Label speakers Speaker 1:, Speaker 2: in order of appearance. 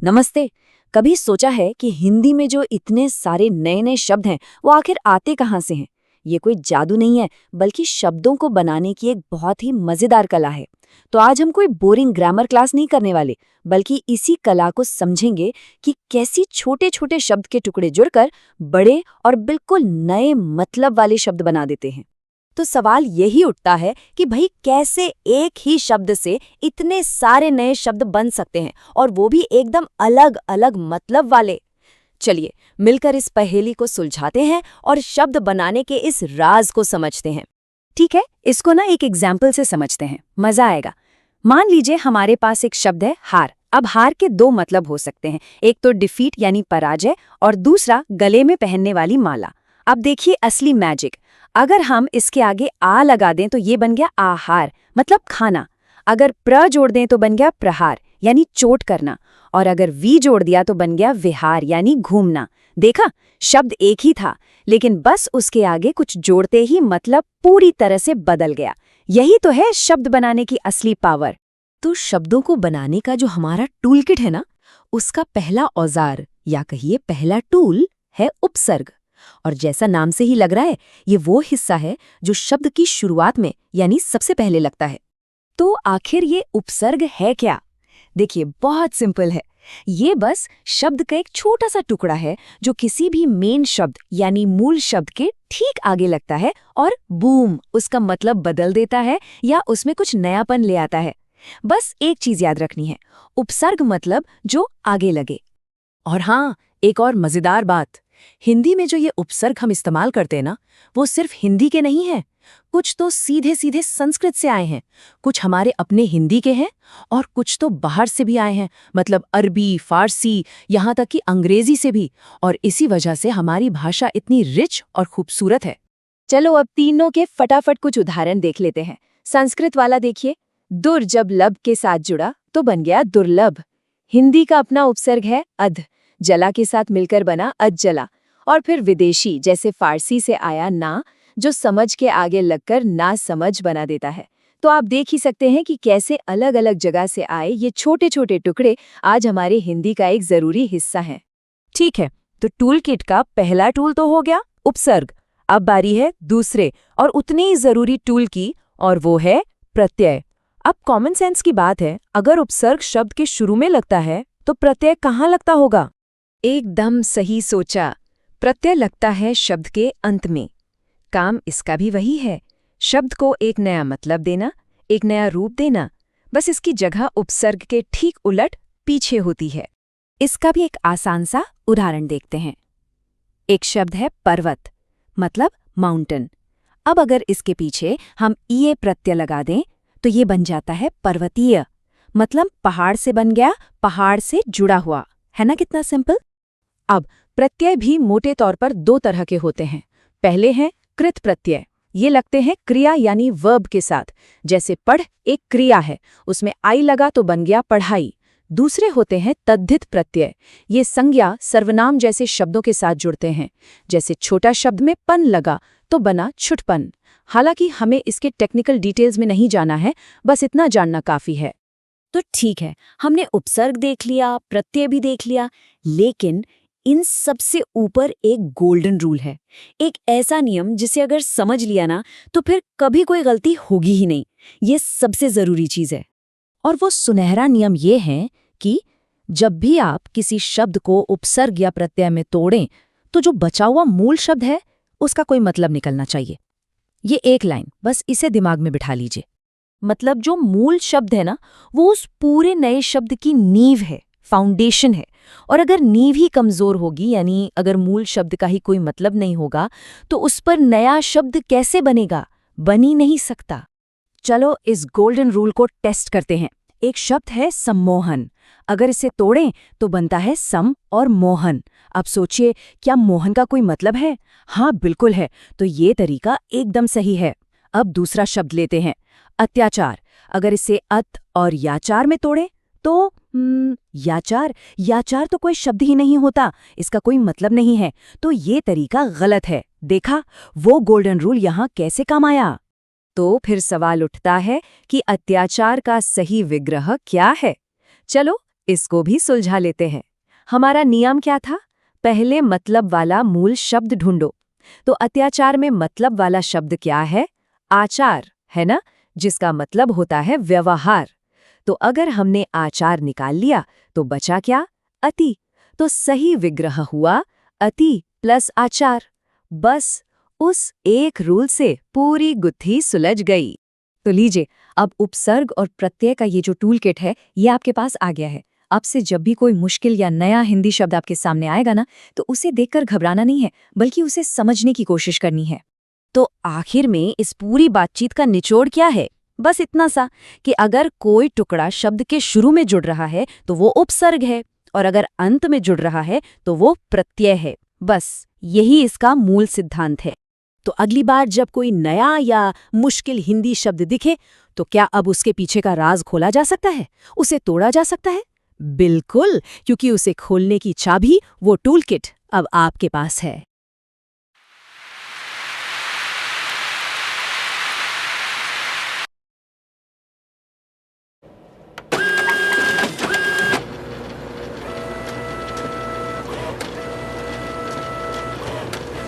Speaker 1: नमस्ते। कभी सोचा है कि हिंदी में जो इतने सारे नए नए शब्द हैं वो आखिर आते कहाँ से हैं? ये कोई जादू नहीं है, बल्कि शब्दों को बनाने की एक बहुत ही मजेदार कला है। तो आज हम कोई बोरिंग ग्रामर क्लास नहीं करने वाले, बल्कि इसी कला को समझेंगे कि कैसी छोटे छोटे शब्द के टुकड़े जुड़कर बड़े और बिल्कुल नए मतलब वाले शब्द बना देते हैं। तो सवाल यही उठता है कि भाई कैसे एक ही शब्द से इतने सारे नए शब्द बन सकते हैं, और वो भी एकदम अलग अलग मतलब वाले। चलिए मिलकर इस पहेली को सुलझाते हैं और शब्द बनाने के इस राज को समझते हैं। ठीक है, इसको ना एक एग्जाम्पल से समझते हैं, मजा आएगा। मान लीजिए हमारे पास एक शब्द है हार। अब हार के दो मतलब हो सकते हैं, एक तो डिफीट यानी पराजय, और दूसरा गले में पहनने वाली माला। अब देखिए असली मैजिक। अगर हम इसके आगे आ लगा दें तो ये बन गया आहार, मतलब खाना। अगर प्र जोड़ दें तो बन गया प्रहार, यानी चोट करना। और अगर वी जोड़ दिया तो बन गया विहार, यानी घूमना। देखा, शब्द एक ही था, लेकिन बस उसके आगे कुछ जोड़ते ही मतलब पूरी तरह से बदल गया। यही तो है शब्द बनाने की असली पावर। तो शब्दों को बनाने का जो हमारा टूल किट है ना, उसका पहला औजार या कहिए पहला टूल है उपसर्ग। और जैसा नाम से ही लग रहा है, ये वो हिस्सा है जो शब्द की शुरुआत में यानी सबसे पहले लगता है। तो आखिर ये उपसर्ग है क्या? देखिए बहुत सिंपल है। ये बस शब्द का एक छोटा सा टुकड़ा है जो किसी भी मेन शब्द यानी मूल शब्द के ठीक आगे लगता है और बूम उसका मतलब बदल देता है या उसमें कुछ नयापन ले आता है। बस एक चीज याद रखनी है, उपसर्ग मतलब जो आगे लगे। और हाँ, एक और मजेदार बात, हिंदी में जो ये उपसर्ग हम इस्तेमाल करते हैं ना, वो सिर्फ हिंदी के नहीं हैं। कुछ तो सीधे सीधे संस्कृत से आए हैं, कुछ हमारे अपने हिंदी के हैं, और कुछ तो बाहर से भी आए हैं, मतलब अरबी, फारसी, यहाँ तक कि अंग्रेजी से भी। और इसी वजह से हमारी भाषा इतनी रिच और खूबसूरत है। चलो अब तीनों के फटाफट कुछ उदाहरण देख लेते हैं। संस्कृत वाला देखिए, दुर जब लब के साथ जुड़ा तो बन गया दुर्लभ। हिंदी का अपना उपसर्ग है अध, जला के साथ मिलकर बना अज्जला। और फिर विदेशी जैसे फारसी से आया ना, जो समझ के आगे लगकर ना समझ बना देता है। तो आप देख ही सकते हैं कि कैसे अलग अलग जगह से आए ये छोटे छोटे टुकड़े आज हमारे हिंदी का एक जरूरी हिस्सा हैं। ठीक है, तो टूल किट का पहला टूल तो हो गया उपसर्ग। अब बारी है दूसरे और उतने ही जरूरी टूल की, और वो है प्रत्यय। अब कॉमन सेंस की बात है, अगर उपसर्ग शब्द के शुरू में लगता है तो प्रत्यय कहाँ लगता होगा? एकदम सही सोचा, प्रत्यय लगता है शब्द के अंत में। काम इसका भी वही है, शब्द को एक नया मतलब देना, एक नया रूप देना। बस इसकी जगह उपसर्ग के ठीक उलट पीछे होती है। इसका भी एक आसान सा उदाहरण देखते हैं। एक शब्द है पर्वत, मतलब माउंटेन। अब अगर इसके पीछे हम ईए प्रत्यय लगा दें तो ये बन जाता है पर्वतीय, मतलब पहाड़ से बन गया, पहाड़ से जुड़ा हुआ। है ना कितना सिंपल? अब प्रत्यय भी मोटे तौर पर दो तरह के होते हैं। पहले हैं कृत प्रत्यय, ये लगते हैं क्रिया यानी वर्ब के साथ। जैसे पढ़ एक क्रिया है, उसमें आई लगा तो बन गया पढ़ाई। दूसरे होते हैं तद्धित प्रत्यय, ये संज्ञा सर्वनाम जैसे शब्दों के साथ जुड़ते हैं। जैसे छोटा शब्द में पन लगा तो बना छुटपन। हालांकि हमें इसके टेक्निकल डिटेल्स में नहीं जाना है, बस इतना जानना काफी है। तो ठीक है, हमने उपसर्ग देख लिया, प्रत्यय भी देख लिया, लेकिन इन सबसे ऊपर एक गोल्डन रूल है, एक ऐसा नियम जिसे अगर समझ लिया ना तो फिर कभी कोई गलती होगी ही नहीं। ये सबसे जरूरी चीज है। और वो सुनहरा नियम ये है कि जब भी आप किसी शब्द को उपसर्ग या प्रत्यय में तोड़ें तो जो बचा हुआ मूल शब्द है उसका कोई मतलब निकलना चाहिए। ये एक लाइन बस इसे दिमाग में बिठा लीजिए। मतलब जो मूल शब्द है ना, वो उस पूरे नए शब्द की नींव है, फाउंडेशन है। और अगर नींव ही कमजोर होगी, यानी अगर मूल शब्द का ही कोई मतलब नहीं होगा, तो उस पर नया शब्द कैसे बनेगा? बन ही नहीं सकता। चलो इस गोल्डन रूल को टेस्ट करते हैं। एक शब्द है सम्मोहन, अगर इसे तोड़ें तो बनता है सम और मोहन। अब सोचिए, क्या मोहन का कोई मतलब है? हाँ बिल्कुल है। तो ये तरीका एकदम सही है। अब दूसरा शब्द लेते हैं, अत्याचार। अगर इसे अत और याचार में तोड़ें तो याचार, याचार तो कोई शब्द ही नहीं होता, इसका कोई मतलब नहीं है। तो ये तरीका गलत है। देखा, वो गोल्डन रूल यहाँ कैसे काम आया? तो फिर सवाल उठता है कि अत्याचार का सही विग्रह क्या है? चलो इसको भी सुलझा लेते हैं। हमारा नियम क्या था? पहले मतलब वाला मूल शब्द ढूंढो। तो अत्याचार में मतलब वाला शब्द क्या है? आचार, है ना? जिसका मतलब होता है व्यवहार। तो अगर हमने आचार निकाल लिया तो बचा क्या? अति। तो सही विग्रह हुआ अति प्लस आचार। बस उस एक रूल से पूरी गुत्थी सुलझ गई। तो लीजिए, अब उपसर्ग और प्रत्यय का ये जो टूल किट है ये आपके पास आ गया है। अब से जब भी कोई मुश्किल या नया हिंदी शब्द आपके सामने आएगा ना, तो उसे देखकर घबराना नहीं है, बल्कि उसे समझने की कोशिश करनी है। तो आखिर में इस पूरी बातचीत का निचोड़ क्या है? बस इतना सा कि अगर कोई टुकड़ा शब्द के शुरू में जुड़ रहा है तो वो उपसर्ग है, और अगर अंत में जुड़ रहा है तो वो प्रत्यय है। बस यही इसका मूल सिद्धांत है। तो अगली बार जब कोई नया या मुश्किल हिंदी शब्द दिखे, तो क्या अब उसके पीछे का राज खोला जा सकता है? उसे तोड़ा जा सकता है? बिल्कुल, क्योंकि उसे खोलने की चाबी, वो टूल किट, अब आपके पास है।